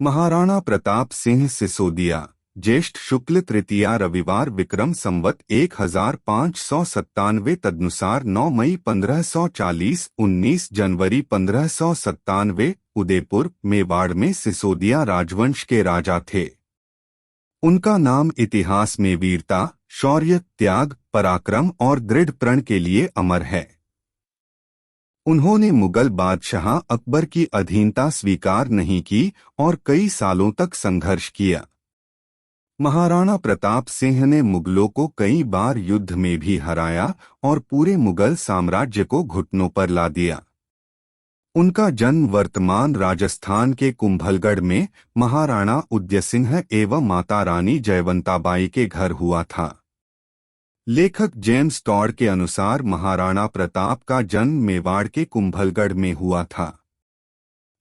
महाराणा प्रताप सिंह सिसोदिया ज्येष्ठ शुक्ल तृतीया रविवार विक्रम संवत 1597 तदनुसार 9 मई 1540 19 जनवरी 1597 उदयपुर मेवाड़ में सिसोदिया राजवंश के राजा थे। उनका नाम इतिहास में वीरता, शौर्य, त्याग, पराक्रम और दृढ़ प्रण के लिए अमर है। उन्होंने मुगल बादशाह अकबर की अधीनता स्वीकार नहीं की और कई सालों तक संघर्ष किया। महाराणा प्रताप सिंह ने मुगलों को कई बार युद्ध में भी हराया और पूरे मुगल साम्राज्य को घुटनों पर ला दिया। उनका जन्म वर्तमान राजस्थान के कुंभलगढ़ में महाराणा उदयसिंह एवं माता रानी जयवंताबाई के घर हुआ था। लेखक जेम्स टॉड के अनुसार महाराणा प्रताप का जन्म मेवाड़ के कुंभलगढ़ में हुआ था।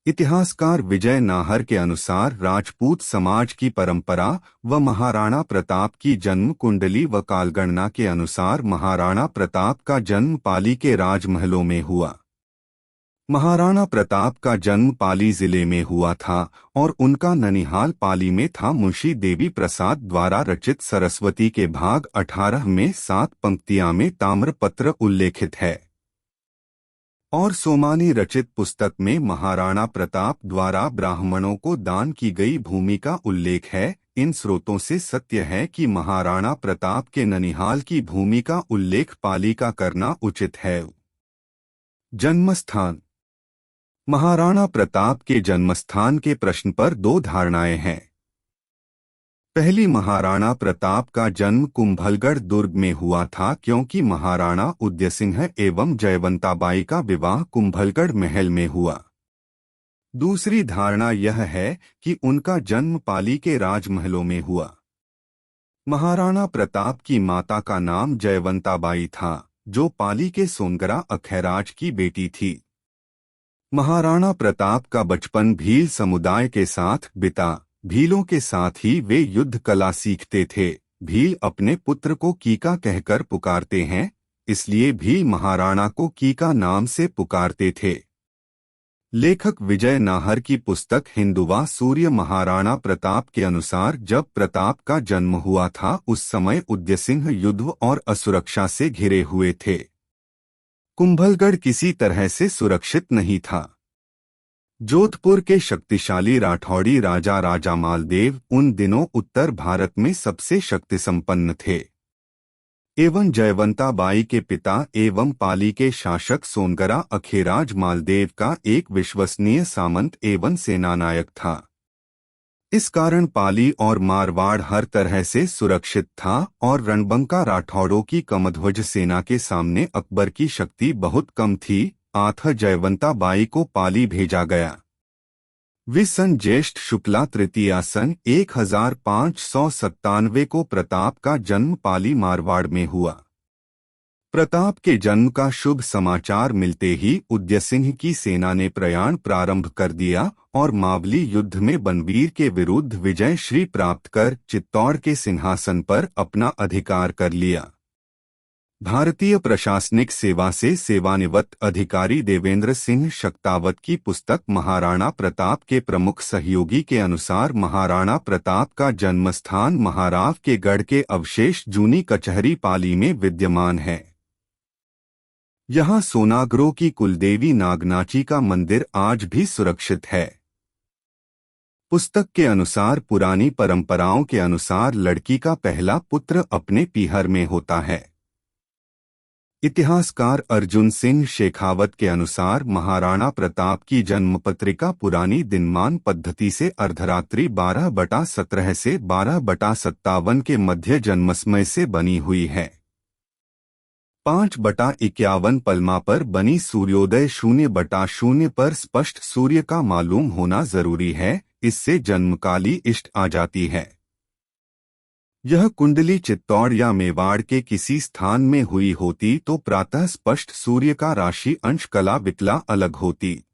इतिहासकार विजय नाहर के अनुसार राजपूत समाज की परंपरा व महाराणा प्रताप की जन्म कुंडली व कालगणना के अनुसार महाराणा प्रताप का जन्म पाली के राजमहलों में हुआ। महाराणा प्रताप का जन्म पाली जिले में हुआ था और उनका ननिहाल पाली में था। मुंशी देवी प्रसाद द्वारा रचित सरस्वती के भाग 18 में 7 पंक्तियां में ताम्रपत्र उल्लेखित है और सोमानी रचित पुस्तक में महाराणा प्रताप द्वारा ब्राह्मणों को दान की गई भूमि का उल्लेख है। इन स्रोतों से सत्य है कि महाराणा प्रताप के ननिहाल की भूमि का उल्लेख पाली का करना उचित है। जन्मस्थान। महाराणा प्रताप के जन्मस्थान के प्रश्न पर 2 धारणाएं हैं। पहली, महाराणा प्रताप का जन्म कुंभलगढ़ दुर्ग में हुआ था क्योंकि महाराणा उदयसिंह एवं जयवंताबाई का विवाह कुंभलगढ़ महल में हुआ। दूसरी धारणा यह है कि उनका जन्म पाली के राजमहलों में हुआ। महाराणा प्रताप की माता का नाम जयवंताबाई था, जो पाली के सोनगरा अखैराज की बेटी थी। महाराणा प्रताप का बचपन भील समुदाय के साथ बिता। भीलों के साथ ही वे युद्ध कला सीखते थे। भील अपने पुत्र को कीका कहकर पुकारते हैं, इसलिए भील महाराणा को कीका नाम से पुकारते थे। लेखक विजय नाहर की पुस्तक हिंदुवा सूर्य महाराणा प्रताप के अनुसार जब प्रताप का जन्म हुआ था उस समय उदयसिंह युद्ध और असुरक्षा से घिरे हुए थे। कुंभलगढ़ किसी तरह से सुरक्षित नहीं था। जोधपुर के शक्तिशाली राठौड़ी राजा राजा मालदेव उन दिनों उत्तर भारत में सबसे शक्ति संपन्न थे एवं जयवंताबाई के पिता एवं पाली के शासक सोनगरा अखेराज मालदेव का एक विश्वसनीय सामंत एवं सेनानायक था। इस कारण पाली और मारवाड़ हर तरह से सुरक्षित था और रणबंका राठौड़ों की कमध्वज सेना के सामने अकबर की शक्ति बहुत कम थी। आठ जयवंताबाई को पाली भेजा गया। विसन ज्येष्ठ शुक्ला तृतीया सन 1597 को प्रताप का जन्म पाली मारवाड़ में हुआ। प्रताप के जन्म का शुभ समाचार मिलते ही उदयसिंह की सेना ने प्रयाण प्रारंभ कर दिया और मावली युद्ध में बनवीर के विरुद्ध विजय श्री प्राप्त कर चित्तौड़ के सिंहासन पर अपना अधिकार कर लिया। भारतीय प्रशासनिक सेवा से सेवानिवृत्त अधिकारी देवेंद्र सिंह शक्तावत की पुस्तक महाराणा प्रताप के प्रमुख सहयोगी के अनुसार महाराणा प्रताप का जन्मस्थान महाराव के गढ़ के अवशेष जूनी कचहरी पाली में विद्यमान है। यहाँ सोनागरों की कुलदेवी नागनाची का मंदिर आज भी सुरक्षित है। पुस्तक के अनुसार पुरानी परंपराओं के अनुसार लड़की का पहला पुत्र अपने पीहर में होता है। इतिहासकार अर्जुन सिंह शेखावत के अनुसार महाराणा प्रताप की जन्मपत्रिका पुरानी दिनमान पद्धति से अर्धरात्रि 12/17 से 12/57 के मध्य जन्मसमय से बनी हुई है। 5/51 पलमा पर बनी सूर्योदय 0/0 पर स्पष्ट सूर्य का मालूम होना जरूरी है, इससे जन्मकाली इष्ट आ जाती है। यह कुंडली चित्तौड़ या मेवाड़ के किसी स्थान में हुई होती तो प्रातः स्पष्ट सूर्य का राशि अंश कला विकला अलग होती।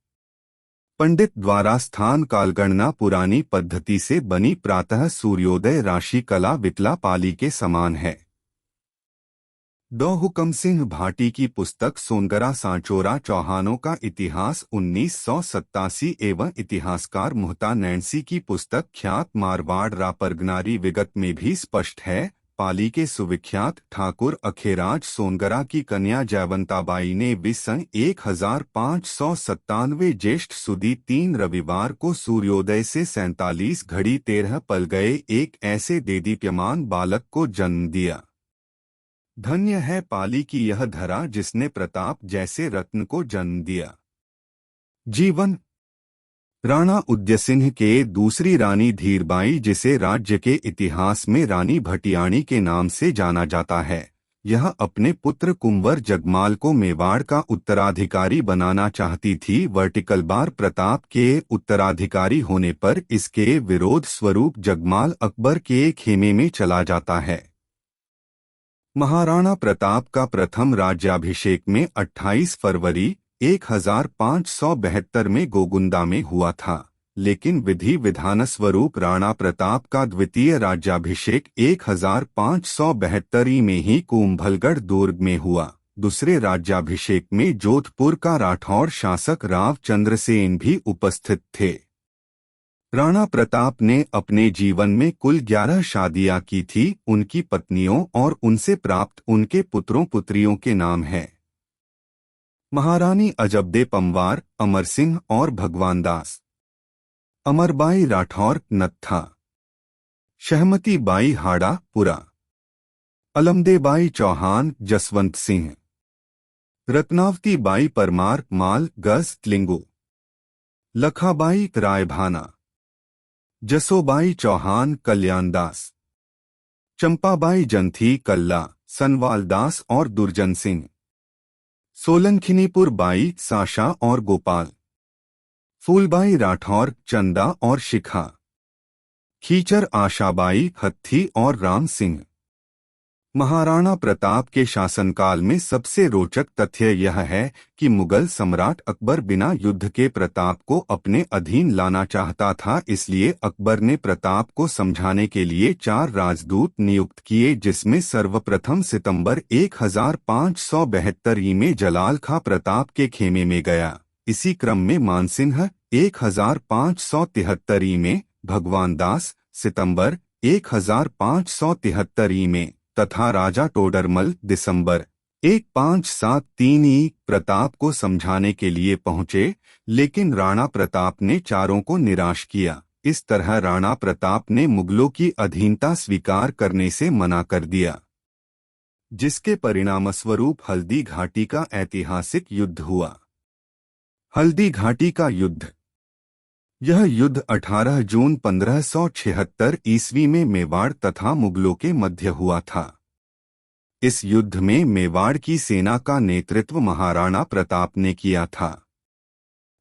पंडित द्वारा स्थान कालगणना पुरानी पद्धति से बनी प्रातः सूर्योदय राशि कला विकला पाली के समान है। डॉ हुकम सिंह भाटी की पुस्तक सोनगरा सांचोरा चौहानों का इतिहास 1987 एवं इतिहासकार मुहता नैन्सी की पुस्तक ख्यात मारवाड़ रापरगनारी विगत में भी स्पष्ट है। पाली के सुविख्यात ठाकुर अखेराज सोनगरा की कन्या जयवंताबाई ने सन 1597 ज्येष्ठ सुदी 3 रविवार को सूर्योदय से 47 घड़ी 13 पल गए एक ऐसे देदीप्यमान बालक को जन्म दिया। धन्य है पाली की यह धरा जिसने प्रताप जैसे रत्न को जन्म दिया। जीवन राणा उदयसिंह के दूसरी रानी धीरबाई, जिसे राज्य के इतिहास में रानी भटियाणी के नाम से जाना जाता है, यह अपने पुत्र कुंवर जगमाल को मेवाड़ का उत्तराधिकारी बनाना चाहती थी। वर्टिकल बार प्रताप के उत्तराधिकारी होने पर इसके विरोध स्वरूप जगमाल अकबर के खेमे में चला जाता है। महाराणा प्रताप का प्रथम राज्याभिषेक में 28 फरवरी 1572 में गोगुंदा में हुआ था, लेकिन विधि विधान स्वरूप राणा प्रताप का द्वितीय राज्याभिषेक 1572 में ही कुंभलगढ़ दुर्ग में हुआ। दूसरे राज्याभिषेक में जोधपुर का राठौर शासक राव चंद्रसेन भी उपस्थित थे। राणा प्रताप ने अपने जीवन में कुल 11 शादियां की थी। उनकी पत्नियों और उनसे प्राप्त उनके पुत्रों पुत्रियों के नाम हैं महारानी अजबदे पंवार, अमर सिंह और भगवान दास, अमरबाई राठौर नत्था, शहमती बाई हाड़ा पुरा, अलमदेबाई चौहान जसवंत सिंह, रत्नावती बाई परमार माल गज लिंगो, लखाबाई रायभाना, जसोबाई चौहान कल्याणदास, चंपाबाई जंथी कल्ला सनवाल दास और दुर्जन सिंह, सोलंखिनीपुर बाई साशा और गोपाल, फूलबाई राठौर चंदा और शिखा, खीचर आशाबाई हत्थी और राम सिंह। महाराणा प्रताप के शासनकाल में सबसे रोचक तथ्य यह है कि मुगल सम्राट अकबर बिना युद्ध के प्रताप को अपने अधीन लाना चाहता था। इसलिए अकबर ने प्रताप को समझाने के लिए 4 राजदूत नियुक्त किए, जिसमें सर्वप्रथम सितंबर 1572 में जलाल खां प्रताप के खेमे में गया। इसी क्रम में मानसिंह 1573 में, भगवान दास सितंबर 1573 में तथा राजा टोडरमल दिसंबर 1573 प्रताप को समझाने के लिए पहुंचे, लेकिन राणा प्रताप ने चारों को निराश किया। इस तरह राणा प्रताप ने मुगलों की अधीनता स्वीकार करने से मना कर दिया, जिसके परिणामस्वरूप हल्दी घाटी का ऐतिहासिक युद्ध हुआ। हल्दी घाटी का युद्ध। यह युद्ध 18 जून 1576 ईस्वी में मेवाड़ तथा मुगलों के मध्य हुआ था। इस युद्ध में मेवाड़ की सेना का नेतृत्व महाराणा प्रताप ने किया था।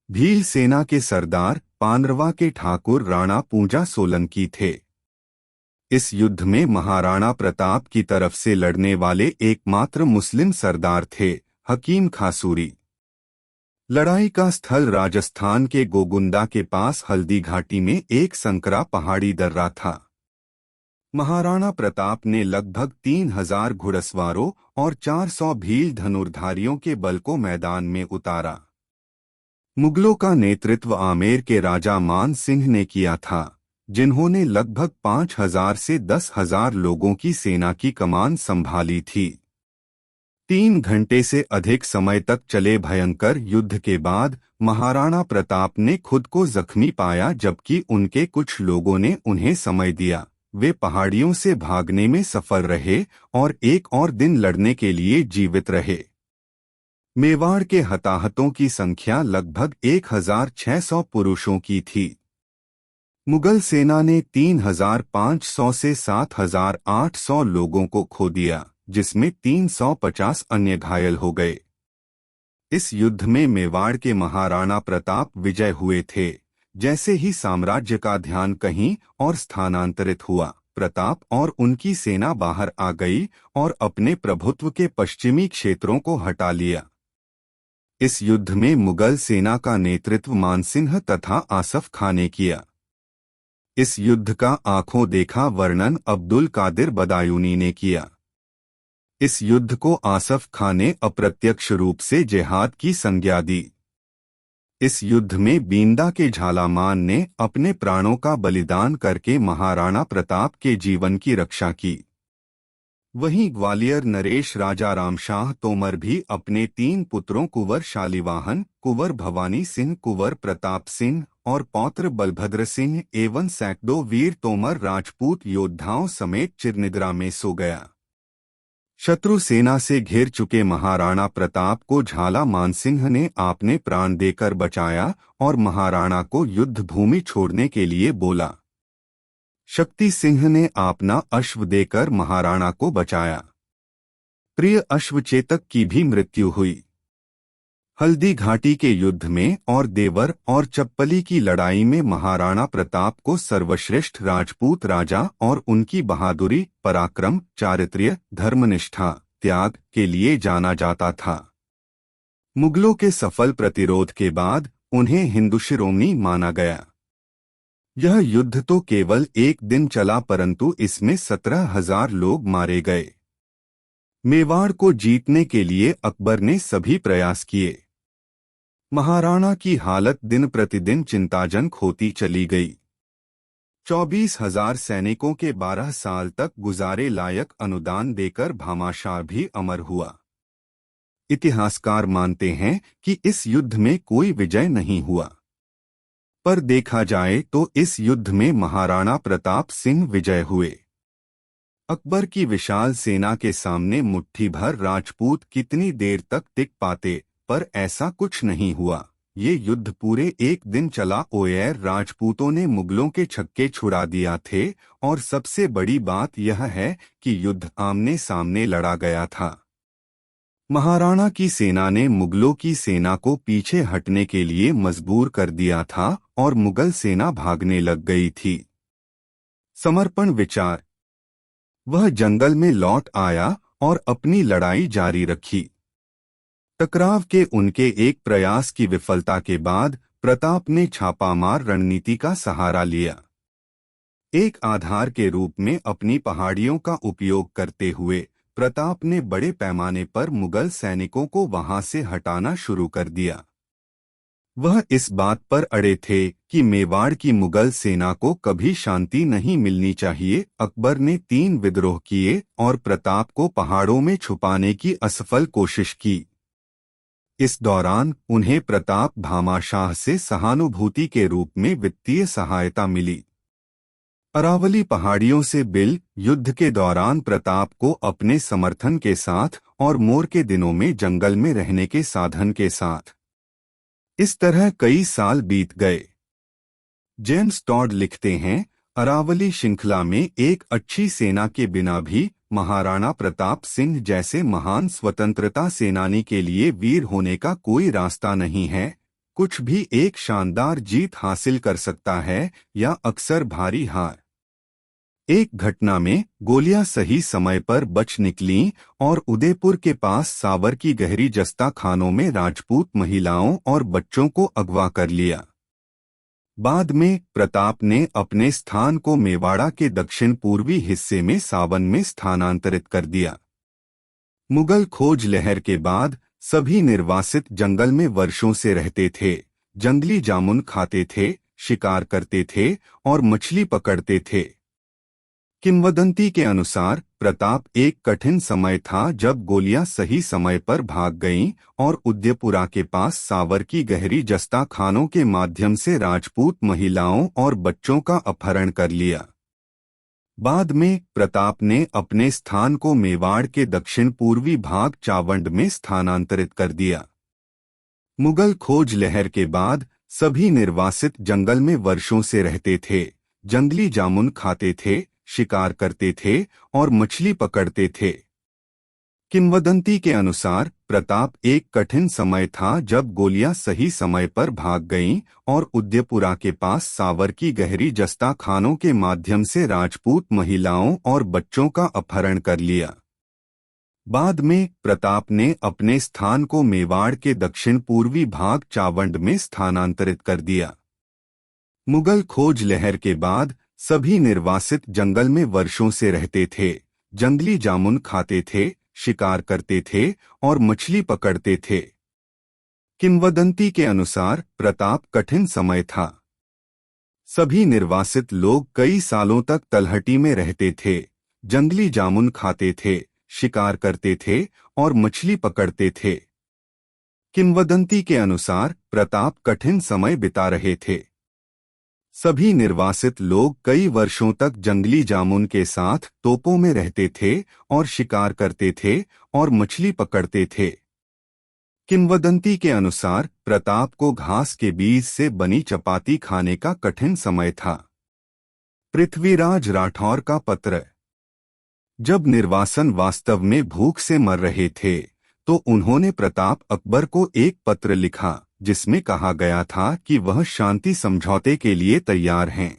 भील सेना के सरदार पांडवा के ठाकुर राणा पूजा सोलंकी थे। इस युद्ध में महाराणा प्रताप की तरफ से लड़ने वाले एकमात्र मुस्लिम सरदार थे हकीम खासूरी। लड़ाई का स्थल राजस्थान के गोगुंदा के पास हल्दी घाटी में एक संकरा पहाड़ी दर्रा था। महाराणा प्रताप ने लगभग 3000 घुड़सवारों और 400 भील धनुर्धारियों के बल को मैदान में उतारा। मुगलों का नेतृत्व आमेर के राजा मान सिंह ने किया था, जिन्होंने लगभग 5000 से 10,000 लोगों की सेना की कमान संभाली थी। 3 घंटे से अधिक समय तक चले भयंकर युद्ध के बाद महाराणा प्रताप ने खुद को जख्मी पाया, जबकि उनके कुछ लोगों ने उन्हें समय दिया। वे पहाड़ियों से भागने में सफल रहे और एक और दिन लड़ने के लिए जीवित रहे। मेवाड़ के हताहतों की संख्या लगभग 1600 पुरुषों की थी। मुगल सेना ने 3500 से 7800 लोगों को खो दिया, जिसमें 350 अन्य घायल हो गए। इस युद्ध में मेवाड़ के महाराणा प्रताप विजय हुए थे। जैसे ही साम्राज्य का ध्यान कहीं और स्थानांतरित हुआ, प्रताप और उनकी सेना बाहर आ गई और अपने प्रभुत्व के पश्चिमी क्षेत्रों को हटा लिया। इस युद्ध में मुगल सेना का नेतृत्व मानसिंह तथा आसफ खां ने किया। इस युद्ध का आंखों देखा वर्णन अब्दुल कादिर बदायूनी ने किया। इस युद्ध को आसफ खां ने अप्रत्यक्ष रूप से जिहाद की संज्ञा दी। इस युद्ध में बींदा के झालामान ने अपने प्राणों का बलिदान करके महाराणा प्रताप के जीवन की रक्षा की। वहीं ग्वालियर नरेश राजा रामशाह तोमर भी अपने 3 पुत्रों कुंवर शालिवाहन, कुंवर भवानी सिंह, कुंवर प्रताप सिंह और पौत्र बलभद्र सिंह एवं सैकड़ों वीर तोमर राजपूत योद्धाओं समेत चिरनिद्रा में सो गया। शत्रु सेना से घिर चुके महाराणा प्रताप को झाला मानसिंह ने आपने प्राण देकर बचाया और महाराणा को युद्ध भूमि छोड़ने के लिए बोला। शक्ति सिंह ने अपना अश्व देकर महाराणा को बचाया। प्रिय अश्वचेतक की भी मृत्यु हुई। हल्दी घाटी के युद्ध में और देवर और चप्पली की लड़ाई में महाराणा प्रताप को सर्वश्रेष्ठ राजपूत राजा और उनकी बहादुरी, पराक्रम, चारित्र्य, धर्मनिष्ठा, त्याग के लिए जाना जाता था। मुगलों के सफल प्रतिरोध के बाद उन्हें हिंदू शिरोमणि माना गया। यह युद्ध तो केवल 1 दिन चला, परंतु इसमें 17,000 लोग मारे गए। मेवाड़ को जीतने के लिए अकबर ने सभी प्रयास किए। महाराणा की हालत दिन प्रतिदिन चिंताजनक होती चली गई। 24,000 सैनिकों के 12 साल तक गुजारे लायक अनुदान देकर भामाशाह भी अमर हुआ। इतिहासकार मानते हैं कि इस युद्ध में कोई विजय नहीं हुआ, पर देखा जाए तो इस युद्ध में महाराणा प्रताप सिंह विजय हुए। अकबर की विशाल सेना के सामने मुट्ठी भर राजपूत कितनी देर तक टिक पाते, पर ऐसा कुछ नहीं हुआ। ये युद्ध पूरे 1 दिन चला। ओयर राजपूतों ने मुगलों के छक्के छुड़ा दिया थे और सबसे बड़ी बात यह है कि युद्ध आमने सामने लड़ा गया था। महाराणा की सेना ने मुगलों की सेना को पीछे हटने के लिए मजबूर कर दिया था और मुगल सेना भागने लग गई थी। समर्पण विचार। वह जंगल में लौट आया और अपनी लड़ाई जारी रखी। टकराव के उनके एक प्रयास की विफलता के बाद प्रताप ने छापामार रणनीति का सहारा लिया। एक आधार के रूप में अपनी पहाड़ियों का उपयोग करते हुए प्रताप ने बड़े पैमाने पर मुगल सैनिकों को वहां से हटाना शुरू कर दिया। वह इस बात पर अड़े थे कि मेवाड़ की मुगल सेना को कभी शांति नहीं मिलनी चाहिए। अकबर ने 3 विद्रोह किए और प्रताप को पहाड़ों में छुपाने की असफल कोशिश की। इस दौरान उन्हें प्रताप भामाशाह से सहानुभूति के रूप में वित्तीय सहायता मिली। अरावली पहाड़ियों से बिल युद्ध के दौरान प्रताप को अपने समर्थन के साथ और मोर के दिनों में जंगल में रहने के साधन के साथ। इस तरह कई साल बीत गए। जेम्स टॉड लिखते हैं, अरावली श्रृंखला में एक अच्छी सेना के बिना भी महाराणा प्रताप सिंह जैसे महान स्वतंत्रता सेनानी के लिए वीर होने का कोई रास्ता नहीं है। कुछ भी एक शानदार जीत हासिल कर सकता है या अक्सर भारी हार। एक घटना में गोलियां सही समय पर बच निकलीं और उदयपुर के पास सावर की गहरी जस्ता खानों में राजपूत महिलाओं और बच्चों को अगवा कर लिया। बाद में प्रताप ने अपने स्थान को मेवाड़ा के दक्षिण पूर्वी हिस्से में सावन में स्थानांतरित कर दिया। मुगल खोज लहर के बाद सभी निर्वासित जंगल में वर्षों से रहते थे, जंगली जामुन खाते थे, शिकार करते थे और मछली पकड़ते थे। किंवदंती के अनुसार प्रताप एक कठिन समय था जब गोलियां सही समय पर भाग गईं और उदयपुरा के पास सावर की गहरी जस्ता खानों के माध्यम से राजपूत महिलाओं और बच्चों का अपहरण कर लिया। बाद में प्रताप ने अपने स्थान को मेवाड़ के दक्षिण पूर्वी भाग चावंड में स्थानांतरित कर दिया। मुगल खोज लहर के बाद सभी निर्वासित जंगल में वर्षों से रहते थे, जंगली जामुन खाते थे, शिकार करते थे और मछली पकड़ते थे। किंवदंती के अनुसार प्रताप एक कठिन समय था जब गोलियां सही समय पर भाग गईं और उदयपुरा के पास सावर की गहरी जस्ता खानों के माध्यम से राजपूत महिलाओं और बच्चों का अपहरण कर लिया। बाद में प्रताप ने अपने स्थान को मेवाड़ के दक्षिण पूर्वी भाग चावंड में स्थानांतरित कर दिया। मुगल खोज लहर के बाद सभी निर्वासित जंगल में वर्षों से रहते थे, जंगली जामुन खाते थे, शिकार करते थे और मछली पकड़ते थे। किंवदंती के अनुसार प्रताप कठिन समय था। सभी निर्वासित लोग कई सालों तक तलहटी में रहते थे, जंगली जामुन खाते थे, शिकार करते थे और मछली पकड़ते थे। किंवदंती के अनुसार प्रताप कठिन समय बिता रहे थे। सभी निर्वासित लोग कई वर्षों तक जंगली जामुन के साथ तोपों में रहते थे और शिकार करते थे और मछली पकड़ते थे। किंवदंती के अनुसार प्रताप को घास के बीज से बनी चपाती खाने का कठिन समय था। पृथ्वीराज राठौर का पत्र। जब निर्वासन वास्तव में भूख से मर रहे थे तो उन्होंने प्रताप अकबर को एक पत्र लिखा जिसमें कहा गया था कि वह शांति समझौते के लिए तैयार हैं।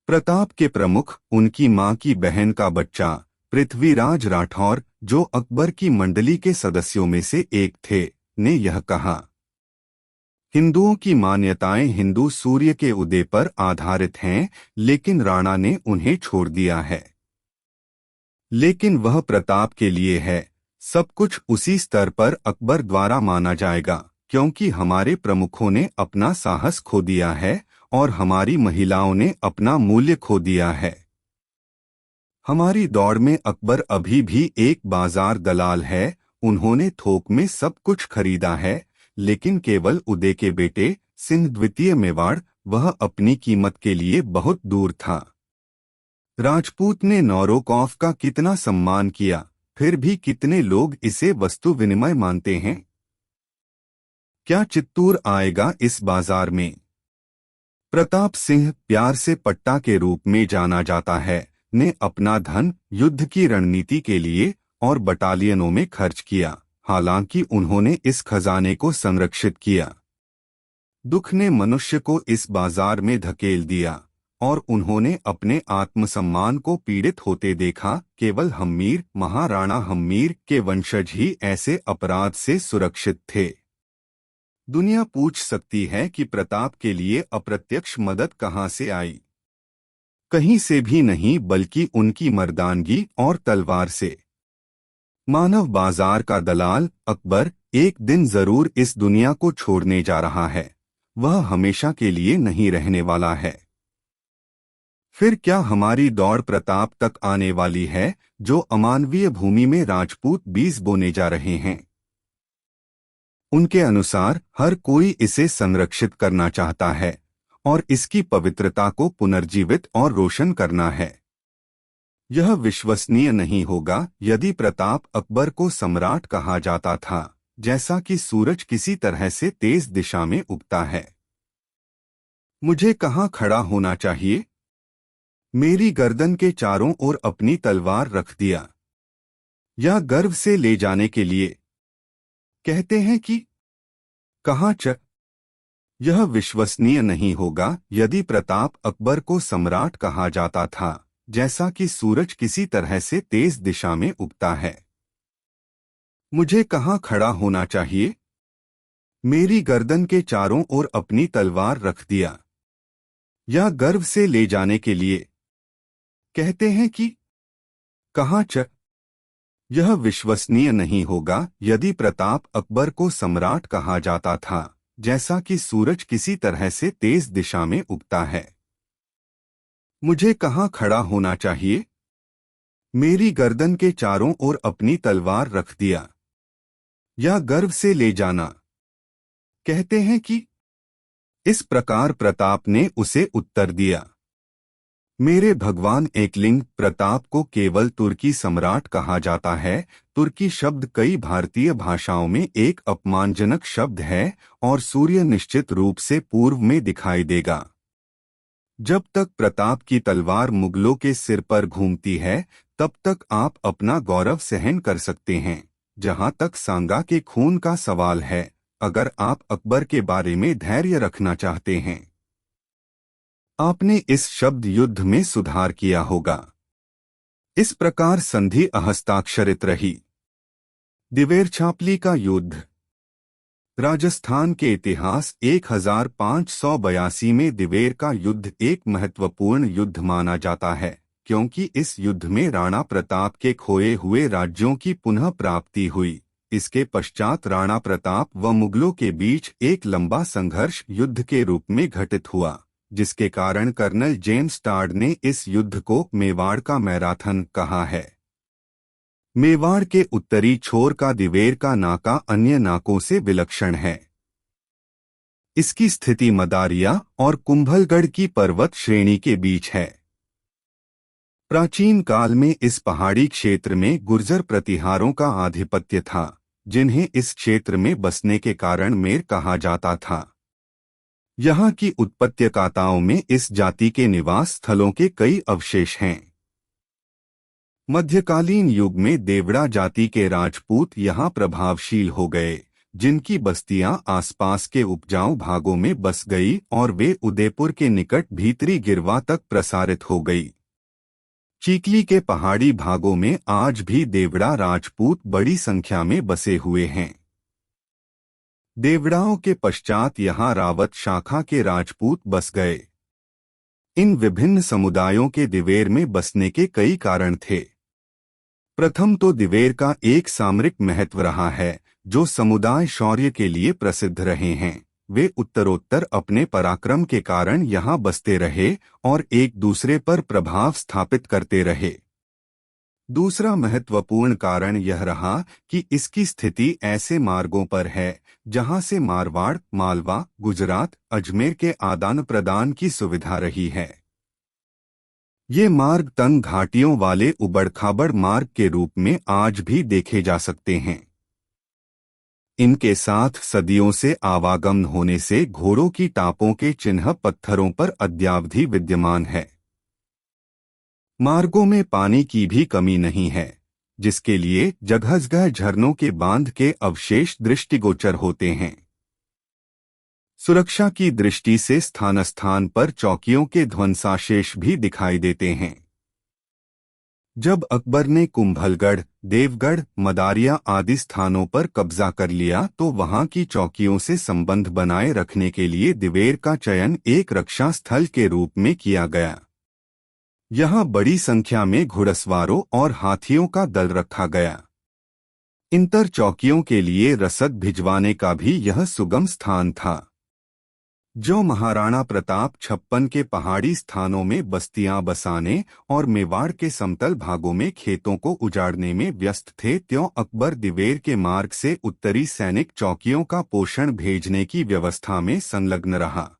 प्रताप के प्रमुख, उनकी मां की बहन का बच्चा पृथ्वीराज राठौर, जो अकबर की मंडली के सदस्यों में से एक थे, ने यह कहा, हिंदुओं की मान्यताएं हिंदू सूर्य के उदय पर आधारित हैं, लेकिन राणा ने उन्हें छोड़ दिया है। लेकिन वह प्रताप के लिए है। सब कुछ उसी स्तर पर अकबर द्वारा माना जाएगा, क्योंकि हमारे प्रमुखों ने अपना साहस खो दिया है और हमारी महिलाओं ने अपना मूल्य खो दिया है। हमारी दौड़ में अकबर अभी भी एक बाजार दलाल है। उन्होंने थोक में सब कुछ खरीदा है, लेकिन केवल उदय के बेटे सिंह द्वितीय मेवाड़, वह अपनी कीमत के लिए बहुत दूर था। राजपूत ने नौरोकॉफ का कितना सम्मान किया, फिर भी कितने लोग इसे वस्तु विनिमय मानते हैं। क्या चित्तूर आएगा इस बाजार में? प्रताप सिंह, प्यार से पट्टा के रूप में जाना जाता है, ने अपना धन युद्ध की रणनीति के लिए और बटालियनों में खर्च किया, हालांकि उन्होंने इस खजाने को संरक्षित किया। दुख ने मनुष्य को इस बाजार में धकेल दिया और उन्होंने अपने आत्मसम्मान को पीड़ित होते देखा। केवल हम्मीर, महाराणा हम्मीर के वंशज ही ऐसे अपराध से सुरक्षित थे। दुनिया पूछ सकती है कि प्रताप के लिए अप्रत्यक्ष मदद कहां से आई। कहीं से भी नहीं, बल्कि उनकी मर्दानगी और तलवार से। मानव बाजार का दलाल अकबर एक दिन जरूर इस दुनिया को छोड़ने जा रहा है। वह हमेशा के लिए नहीं रहने वाला है। फिर क्या हमारी दौड़ प्रताप तक आने वाली है, जो अमानवीय भूमि में राजपूत बीज बोने जा रहे हैं? उनके अनुसार हर कोई इसे संरक्षित करना चाहता है और इसकी पवित्रता को पुनर्जीवित और रोशन करना है। यह विश्वसनीय नहीं होगा यदि प्रताप अकबर को सम्राट कहा जाता था, जैसा कि सूरज किसी तरह से तेज दिशा में उगता है। मुझे कहाँ खड़ा होना चाहिए? मेरी गर्दन के चारों ओर अपनी तलवार रख दिया, या गर्व से ले जाने के लिए कहते हैं कि कहाँ यह विश्वसनीय नहीं होगा यदि प्रताप अकबर को सम्राट कहा जाता था, जैसा कि सूरज किसी तरह से तेज दिशा में उगता है। मुझे कहाँ खड़ा होना चाहिए? मेरी गर्दन के चारों ओर अपनी तलवार रख दिया, या गर्व से ले जाने के लिए कहते हैं कि कहाँ यह विश्वसनीय नहीं होगा यदि प्रताप अकबर को सम्राट कहा जाता था, जैसा कि सूरज किसी तरह से तेज दिशा में उगता है। मुझे कहाँ खड़ा होना चाहिए? मेरी गर्दन के चारों ओर अपनी तलवार रख दिया, या गर्व से ले जाना कहते हैं कि इस प्रकार प्रताप ने उसे उत्तर दिया, मेरे भगवान एकलिंग। प्रताप को केवल तुर्की सम्राट कहा जाता है। तुर्की शब्द कई भारतीय भाषाओं में एक अपमानजनक शब्द है और सूर्य निश्चित रूप से पूर्व में दिखाई देगा। जब तक प्रताप की तलवार मुगलों के सिर पर घूमती है, तब तक आप अपना गौरव सहन कर सकते हैं। जहां तक सांगा के खून का सवाल है, अगर आप अकबर के बारे में धैर्य रखना चाहते हैं, आपने इस शब्द युद्ध में सुधार किया होगा। इस प्रकार संधि हस्ताक्षरित रही। दिवेर छापली का युद्ध। राजस्थान के इतिहास 1582 में दिवेर का युद्ध एक महत्वपूर्ण युद्ध माना जाता है, क्योंकि इस युद्ध में राणा प्रताप के खोए हुए राज्यों की पुनः प्राप्ति हुई। इसके पश्चात राणा प्रताप व मुगलों के बीच एक लंबा संघर्ष युद्ध के रूप में घटित हुआ, जिसके कारण कर्नल जेम्स टाड ने इस युद्ध को मेवाड़ का मैराथन कहा है। मेवाड़ के उत्तरी छोर का दिवेर का नाका अन्य नाकों से विलक्षण है। इसकी स्थिति मदारिया और कुंभलगढ़ की पर्वत श्रेणी के बीच है। प्राचीन काल में इस पहाड़ी क्षेत्र में गुर्जर प्रतिहारों का आधिपत्य था, जिन्हें इस क्षेत्र में बसने के कारण मेर कहा जाता था। यहाँ की उत्पत्तिकाताओं में इस जाति के निवास स्थलों के कई अवशेष हैं। मध्यकालीन युग में देवड़ा जाति के राजपूत यहाँ प्रभावशील हो गए, जिनकी बस्तियां आसपास के उपजाऊ भागों में बस गई और वे उदयपुर के निकट भीतरी गिरवा तक प्रसारित हो गई। चीकली के पहाड़ी भागों में आज भी देवड़ा राजपूत बड़ी संख्या में बसे हुए हैं। देवड़ाओं के पश्चात यहाँ रावत शाखा के राजपूत बस गए। इन विभिन्न समुदायों के दिवेर में बसने के कई कारण थे। प्रथम तो दिवेर का एक सामरिक महत्व रहा है, जो समुदाय शौर्य के लिए प्रसिद्ध रहे हैं। वे उत्तरोत्तर अपने पराक्रम के कारण यहाँ बसते रहे और एक दूसरे पर प्रभाव स्थापित करते रहे। दूसरा महत्वपूर्ण कारण यह रहा कि इसकी स्थिति ऐसे मार्गों पर है जहाँ से मारवाड़, मालवा, गुजरात, अजमेर के आदान प्रदान की सुविधा रही है। ये मार्ग तंग घाटियों वाले उबड़-खाबड़ मार्ग के रूप में आज भी देखे जा सकते हैं। इनके साथ सदियों से आवागमन होने से घोड़ों की टापों के चिन्ह पत्थरों पर अद्यावधि विद्यमान है। मार्गों में पानी की भी कमी नहीं है, जिसके लिए जगह-जगह झरनों के बांध के अवशेष दृष्टिगोचर होते हैं। सुरक्षा की दृष्टि से स्थान स्थान पर चौकियों के ध्वंसावशेष भी दिखाई देते हैं। जब अकबर ने कुंभलगढ़, देवगढ़, मदारिया आदि स्थानों पर कब्जा कर लिया तो वहां की चौकियों से संबंध बनाए रखने के लिए दिवेर का चयन एक रक्षा स्थल के रूप में किया गया। यहाँ बड़ी संख्या में घुड़सवारों और हाथियों का दल रखा गया। इंतर चौकियों के लिए रसद भिजवाने का भी यह सुगम स्थान था। जो महाराणा प्रताप 56 के पहाड़ी स्थानों में बस्तियां बसाने और मेवाड़ के समतल भागों में खेतों को उजाड़ने में व्यस्त थे, त्यों अकबर दिवेर के मार्ग से उत्तरी सैनिक चौकियों का पोषण भेजने की व्यवस्था में संलग्न रहा।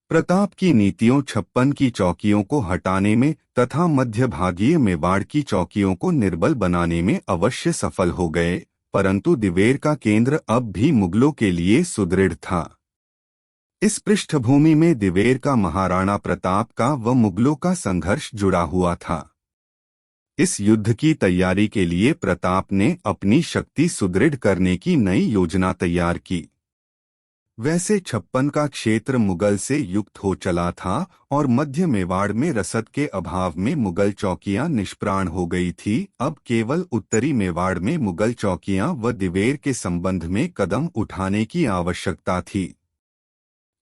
प्रताप की नीतियों 56 की चौकियों को हटाने में तथा मध्यभागीय मेवाड़ की चौकियों को निर्बल बनाने में अवश्य सफल हो गए, परंतु दिवेर का केंद्र अब भी मुगलों के लिए सुदृढ़ था। इस पृष्ठभूमि में दिवेर का महाराणा प्रताप का व मुगलों का संघर्ष जुड़ा हुआ था। इस युद्ध की तैयारी के लिए प्रताप ने अपनी शक्ति सुदृढ़ करने की नई योजना तैयार की। वैसे 56 का क्षेत्र मुगल से युक्त हो चला था और मध्य मेवाड़ में रसद के अभाव में मुगल चौकियां निष्प्राण हो गई थी। अब केवल उत्तरी मेवाड़ में मुगल चौकियां व दिवेर के संबंध में कदम उठाने की आवश्यकता थी।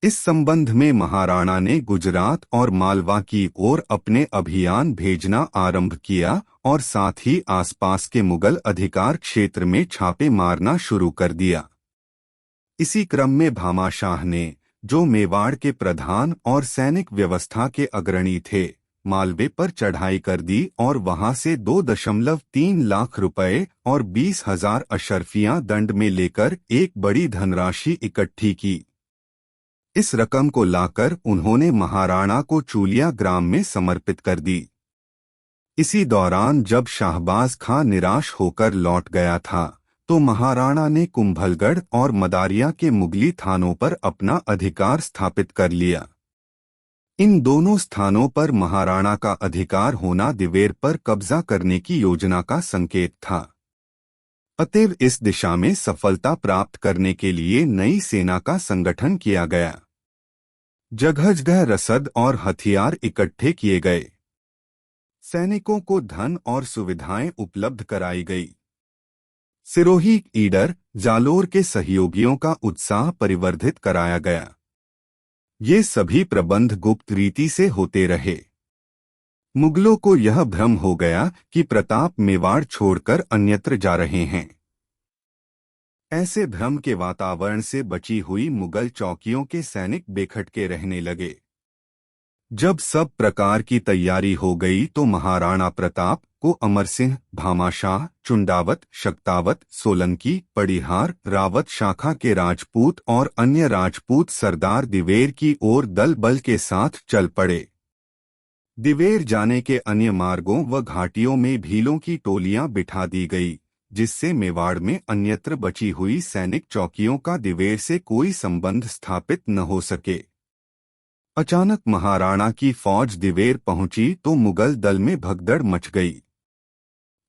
इस संबंध में महाराणा ने गुजरात और मालवा की ओर अपने अभियान भेजना आरंभ किया और साथ ही आसपास के मुगल अधिकार क्षेत्र में छापे मारना शुरू कर दिया। इसी क्रम में भामाशाह ने, जो मेवाड़ के प्रधान और सैनिक व्यवस्था के अग्रणी थे, मालवे पर चढ़ाई कर दी और वहां से 2.3 लाख रुपए और 20,000 अशर्फियां दंड में लेकर एक बड़ी धनराशि इकट्ठी की। इस रकम को लाकर उन्होंने महाराणा को चूलिया ग्राम में समर्पित कर दी। इसी दौरान जब शाहबाज खां निराश होकर लौट गया था, तो महाराणा ने कुंभलगढ़ और मदारिया के मुगली थानों पर अपना अधिकार स्थापित कर लिया। इन दोनों स्थानों पर महाराणा का अधिकार होना दिवेर पर कब्जा करने की योजना का संकेत था। अतएव इस दिशा में सफलता प्राप्त करने के लिए नई सेना का संगठन किया गया। जगह जगह रसद और हथियार इकट्ठे किए गए। सैनिकों को धन और सुविधाएं उपलब्ध कराई गई। सिरोही, ईडर, जालोर के सहयोगियों का उत्साह परिवर्धित कराया गया। ये सभी प्रबंध गुप्त रीति से होते रहे। मुगलों को यह भ्रम हो गया कि प्रताप मेवाड़ छोड़कर अन्यत्र जा रहे हैं। ऐसे भ्रम के वातावरण से बची हुई मुगल चौकियों के सैनिक बेखटके रहने लगे। जब सब प्रकार की तैयारी हो गई तो महाराणा प्रताप को अमरसिंह, भामाशाह, चुंडावत, शक्तावत, सोलंकी, पड़िहार, रावत शाखा के राजपूत और अन्य राजपूत सरदार दिवेर की ओर दल बल के साथ चल पड़े। दिवेर जाने के अन्य मार्गों व घाटियों में भीलों की टोलियां बिठा दी गई, जिससे मेवाड़ में अन्यत्र बची हुई सैनिक चौकियों का दिवेर से कोई संबंध स्थापित न हो सके। अचानक महाराणा की फौज दिवेर पहुंची तो मुगल दल में भगदड़ मच गई।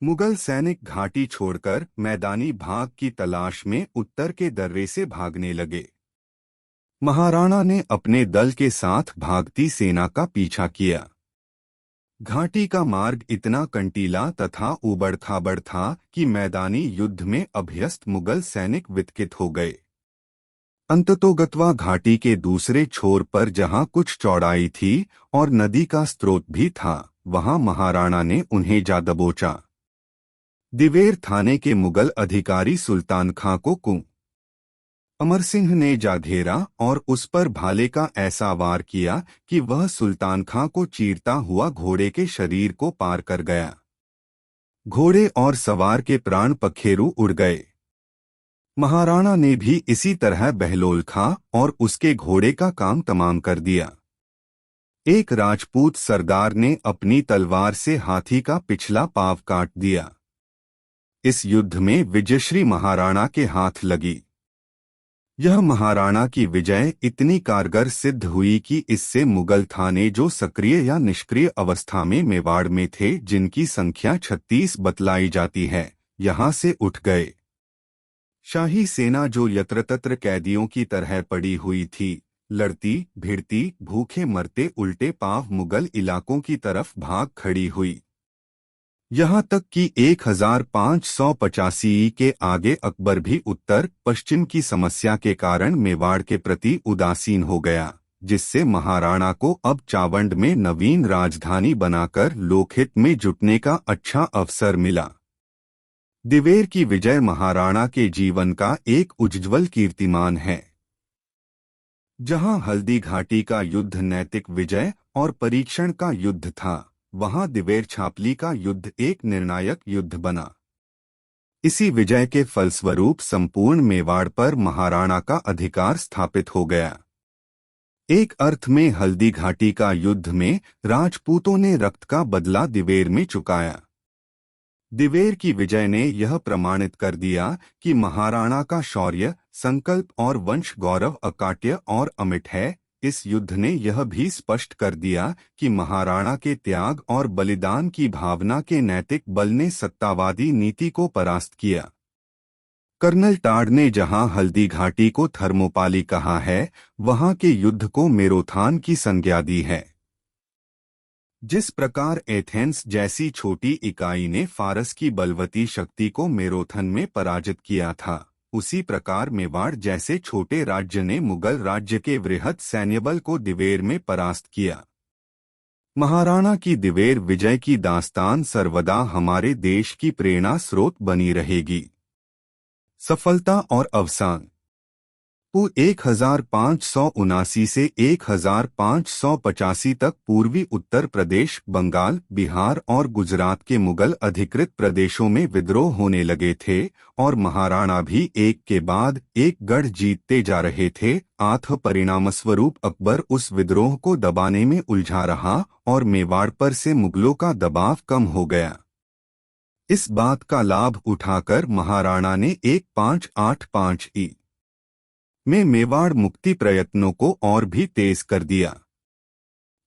मुगल सैनिक घाटी छोड़कर मैदानी भाग की तलाश में उत्तर के दर्रे से भागने लगे। महाराणा ने अपने दल के साथ भागती सेना का पीछा किया। घाटी का मार्ग इतना कंटीला तथा उबड़-खाबड़ था कि मैदानी युद्ध में अभ्यस्त मुगल सैनिक विचकित हो गए। अंततोगत्वा घाटी के दूसरे छोर पर जहां कुछ चौड़ाई थी और नदी का स्रोत भी था, वहां महाराणा ने उन्हें जा दबोचा। दिवेर थाने के मुगल अधिकारी सुल्तान खां को अमरसिंह ने जा घेरा और उस पर भाले का ऐसा वार किया कि वह सुल्तान खां को चीरता हुआ घोड़े के शरीर को पार कर गया। घोड़े और सवार के प्राण पखेरु उड़ गए। महाराणा ने भी इसी तरह बहलोल खां और उसके घोड़े का काम तमाम कर दिया। एक राजपूत सरदार ने अपनी तलवार से हाथी का पिछला पांव काट दिया। इस युद्ध में विजयश्री महाराणा के हाथ लगी। यह महाराणा की विजय इतनी कारगर सिद्ध हुई कि इससे मुगल थाने जो सक्रिय या निष्क्रिय अवस्था में मेवाड़ में थे, जिनकी संख्या 36 बतलाई जाती है, यहां से उठ गए। शाही सेना जो यत्रतत्र कैदियों की तरह पड़ी हुई थी, लड़ती भिड़ती भूखे मरते उल्टे पांव मुगल इलाकों की तरफ भाग खड़ी हुई। यहाँ तक कि 1585 के आगे अकबर भी उत्तर पश्चिम की समस्या के कारण मेवाड़ के प्रति उदासीन हो गया, जिससे महाराणा को अब चावंड में नवीन राजधानी बनाकर लोकहित में जुटने का अच्छा अवसर मिला। दिवेर की विजय महाराणा के जीवन का एक उज्ज्वल कीर्तिमान है। जहां हल्दी घाटी का युद्ध नैतिक विजय और परीक्षण का युद्ध था, वहां दिवेर छापली का युद्ध एक निर्णायक युद्ध बना। इसी विजय के फलस्वरूप संपूर्ण मेवाड़ पर महाराणा का अधिकार स्थापित हो गया। एक अर्थ में हल्दी घाटी का युद्ध में राजपूतों ने रक्त का बदला दिवेर में चुकाया। दिवेर की विजय ने यह प्रमाणित कर दिया कि महाराणा का शौर्य, संकल्प और वंश गौरव अकाट्य और अमिट है। इस युद्ध ने यह भी स्पष्ट कर दिया कि महाराणा के त्याग और बलिदान की भावना के नैतिक बल ने सत्तावादी नीति को परास्त किया। कर्नल टाड ने जहां हल्दी घाटी को थर्मोपाली कहा है, वहां के युद्ध को मेरोथान की संज्ञा दी है। जिस प्रकार एथेंस जैसी छोटी इकाई ने फारस की बलवती शक्ति को मेरोथन में पराजित किया था, उसी प्रकार मेवाड़ जैसे छोटे राज्य ने मुगल राज्य के वृहद सैन्यबल को दिवेर में परास्त किया। महाराणा की दिवेर विजय की दास्तान सर्वदा हमारे देश की प्रेरणा स्रोत बनी रहेगी। सफलता और अवसान। 1579 से 1585 तक पूर्वी उत्तर प्रदेश, बंगाल, बिहार और गुजरात के मुगल अधिकृत प्रदेशों में विद्रोह होने लगे थे और महाराणा भी एक के बाद एक गढ़ जीतते जा रहे थे। परिणामस्वरूप अकबर उस विद्रोह को दबाने में उलझा रहा और मेवाड़ पर से मुगलों का दबाव कम हो गया। इस बात का लाभ उठाकर महाराणा ने 1585 में मेवाड़ मुक्ति प्रयत्नों को और भी तेज कर दिया।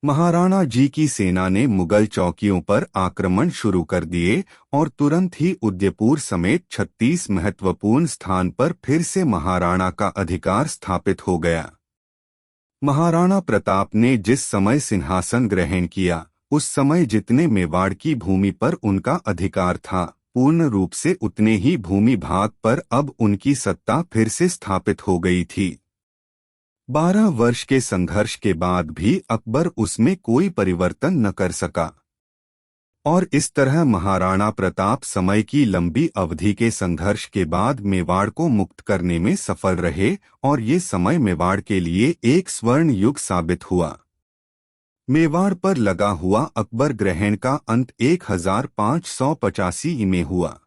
महाराणा जी की सेना ने मुगल चौकियों पर आक्रमण शुरू कर दिए और तुरंत ही उदयपुर समेत 36 महत्वपूर्ण स्थान पर फिर से महाराणा का अधिकार स्थापित हो गया। महाराणा प्रताप ने जिस समय सिंहासन ग्रहण किया, उस समय जितने मेवाड़ की भूमि पर उनका अधिकार था, पूर्ण रूप से उतने ही भूमि भाग पर अब उनकी सत्ता फिर से स्थापित हो गई थी। 12 वर्ष के संघर्ष के बाद भी अकबर उसमें कोई परिवर्तन न कर सका। और इस तरह महाराणा प्रताप समय की लंबी अवधि के संघर्ष के बाद मेवाड़ को मुक्त करने में सफल रहे और ये समय मेवाड़ के लिए एक स्वर्ण युग साबित हुआ। मेवाड़ पर लगा हुआ अकबर ग्रहण का अंत 1585 में हुआ।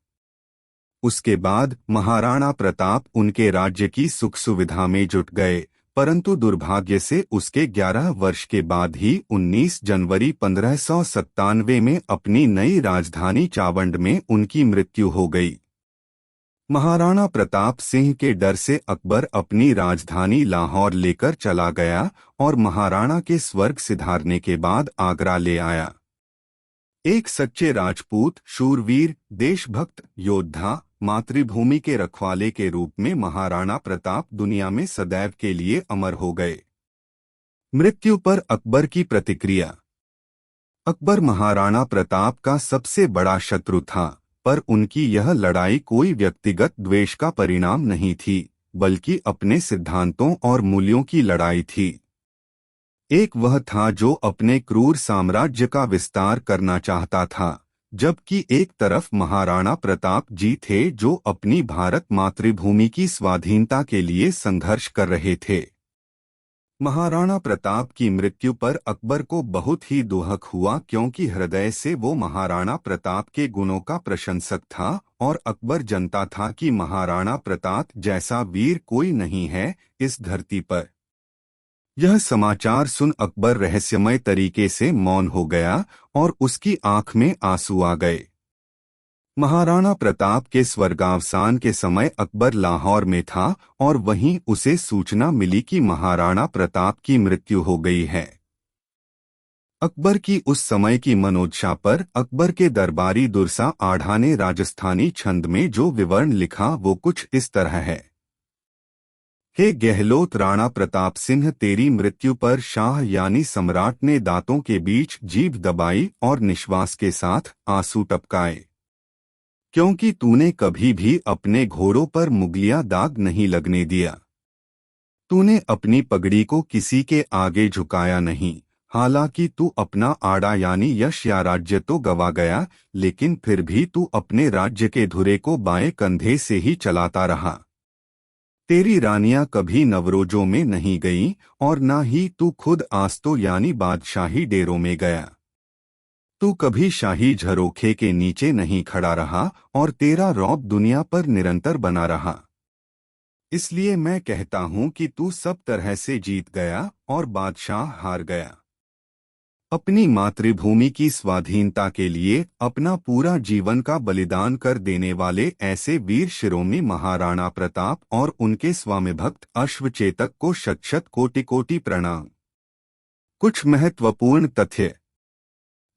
उसके बाद महाराणा प्रताप उनके राज्य की सुख सुविधा में जुट गए, परंतु दुर्भाग्य से उसके 11 वर्ष के बाद ही 19 जनवरी 1597 में अपनी नई राजधानी चावंड में उनकी मृत्यु हो गई। महाराणा प्रताप सिंह के डर से अकबर अपनी राजधानी लाहौर लेकर चला गया और महाराणा के स्वर्ग सिधारने के बाद आगरा ले आया। एक सच्चे राजपूत, शूरवीर, देशभक्त, योद्धा, मातृभूमि के रखवाले के रूप में महाराणा प्रताप दुनिया में सदैव के लिए अमर हो गए। मृत्यु पर अकबर की प्रतिक्रिया। अकबर महाराणा प्रताप का सबसे बड़ा शत्रु था, पर उनकी यह लड़ाई कोई व्यक्तिगत द्वेष का परिणाम नहीं थी, बल्कि अपने सिद्धांतों और मूल्यों की लड़ाई थी। एक वह था जो अपने क्रूर साम्राज्य का विस्तार करना चाहता था, जबकि एक तरफ महाराणा प्रताप जी थे जो अपनी भारत मातृभूमि की स्वाधीनता के लिए संघर्ष कर रहे थे। महाराणा प्रताप की मृत्यु पर अकबर को बहुत ही दुख हुआ, क्योंकि हृदय से वो महाराणा प्रताप के गुणों का प्रशंसक था और अकबर जानता था कि महाराणा प्रताप जैसा वीर कोई नहीं है इस धरती पर। यह समाचार सुन अकबर रहस्यमय तरीके से मौन हो गया और उसकी आंख में आंसू आ गए। महाराणा प्रताप के स्वर्गावसान के समय अकबर लाहौर में था और वहीं उसे सूचना मिली कि महाराणा प्रताप की मृत्यु हो गई है। अकबर की उस समय की मनोदशा पर अकबर के दरबारी दुर्सा आढ़ा ने राजस्थानी छंद में जो विवरण लिखा वो कुछ इस तरह है। हे गहलोत राणा प्रताप सिंह, तेरी मृत्यु पर शाह यानी सम्राट ने दांतों के बीच जीभ दबाई और निश्वास के साथ आंसू टपकाए, क्योंकि तूने कभी भी अपने घोड़ों पर मुगलिया दाग नहीं लगने दिया। तूने अपनी पगड़ी को किसी के आगे झुकाया नहीं। हालांकि तू अपना आड़ा यानी यश या राज्य तो गवा गया, लेकिन फिर भी तू अपने राज्य के धुरे को बाएं कंधे से ही चलाता रहा। तेरी रानियां कभी नवरोजों में नहीं गईं और ना ही तू खुद आस्तो यानी बादशाही डेरों में गया। तू कभी शाही झरोखे के नीचे नहीं खड़ा रहा और तेरा रौब दुनिया पर निरंतर बना रहा। इसलिए मैं कहता हूं कि तू सब तरह से जीत गया और बादशाह हार गया। अपनी मातृभूमि की स्वाधीनता के लिए अपना पूरा जीवन का बलिदान कर देने वाले ऐसे वीर शिरोमणि महाराणा प्रताप और उनके स्वामिभक्त अश्वचेतक को शत शत कोटि कोटि प्रणाम। कुछ महत्वपूर्ण तथ्य।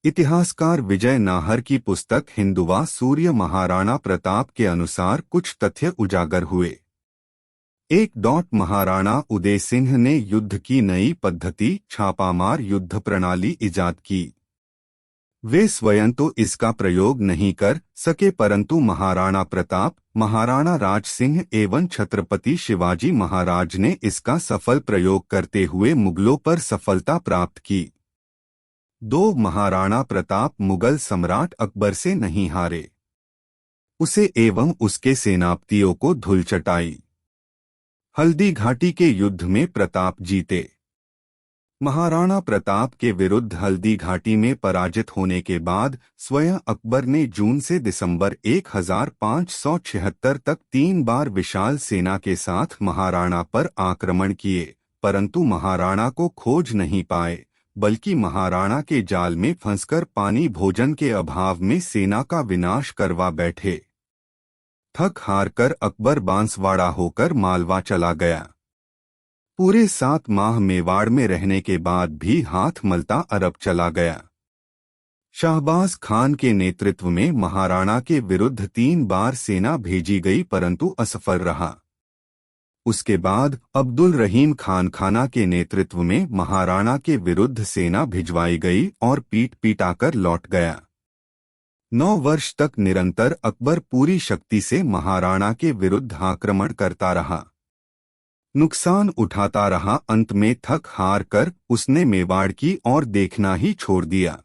इतिहासकार विजय नाहर की पुस्तक हिंदुवा सूर्य महाराणा प्रताप के अनुसार कुछ तथ्य उजागर हुए। 1. महाराणा उदय सिंह ने युद्ध की नई पद्धति छापामार युद्ध प्रणाली इजाद की। वे स्वयं तो इसका प्रयोग नहीं कर सके, परंतु महाराणा प्रताप, महाराणा राज सिंह एवं छत्रपति शिवाजी महाराज ने इसका सफल प्रयोग करते हुए मुगलों पर सफलता प्राप्त की। 2. महाराणा प्रताप मुगल सम्राट अकबर से नहीं हारे, उसे एवं उसके सेनापतियों को धूल चटाई। हल्दी घाटी के युद्ध में प्रताप जीते। महाराणा प्रताप के विरुद्ध हल्दी घाटी में पराजित होने के बाद स्वयं अकबर ने जून से दिसंबर 1576 तक 3 बार विशाल सेना के साथ महाराणा पर आक्रमण किए, परंतु महाराणा को खोज नहीं पाए, बल्कि महाराणा के जाल में फंसकर पानी भोजन के अभाव में सेना का विनाश करवा बैठे। थक हार कर अकबर बांसवाड़ा होकर मालवा चला गया। पूरे 7 माह मेवाड़ में रहने के बाद भी हाथ मलता अरब चला गया। शाहबाज खान के नेतृत्व में महाराणा के विरुद्ध 3 बार सेना भेजी गई, परंतु असफल रहा। उसके बाद अब्दुल रहीम खान खाना के नेतृत्व में महाराणा के विरुद्ध सेना भिजवाई गई और पीट पिटाकर लौट गया। 9 वर्ष तक निरंतर अकबर पूरी शक्ति से महाराणा के विरुद्ध आक्रमण करता रहा, नुकसान उठाता रहा। अंत में थक हार कर उसने मेवाड़ की ओर देखना ही छोड़ दिया।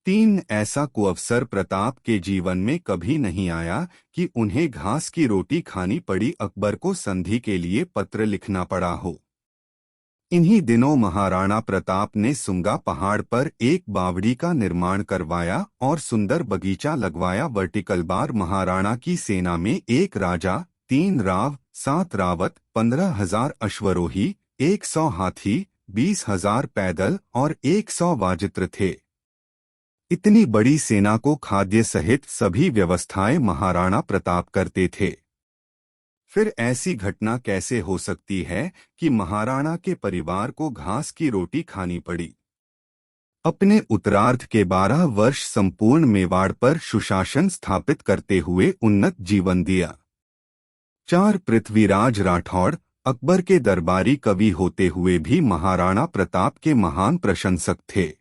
3 ऐसा कुअवसर प्रताप के जीवन में कभी नहीं आया कि उन्हें घास की रोटी खानी पड़ी, अकबर को संधि के लिए पत्र लिखना पड़ा हो। इन्हीं दिनों महाराणा प्रताप ने सुंगा पहाड़ पर एक बावड़ी का निर्माण करवाया और सुंदर बगीचा लगवाया। वर्टिकल बार महाराणा की सेना में 1 राजा, 3 राव, 7 रावत, 15,000 अश्वरोही, 100 हाथी, 20,000 पैदल और 100 वाजित्र थे। इतनी बड़ी सेना को खाद्य सहित सभी व्यवस्थाएं महाराणा प्रताप करते थे। फिर ऐसी घटना कैसे हो सकती है कि महाराणा के परिवार को घास की रोटी खानी पड़ी? अपने उत्तरार्ध के 12 वर्ष संपूर्ण मेवाड़ पर सुशासन स्थापित करते हुए उन्नत जीवन दिया। 4 पृथ्वीराज राठौड़ अकबर के दरबारी कवि होते हुए भी महाराणा प्रताप के महान प्रशंसक थे।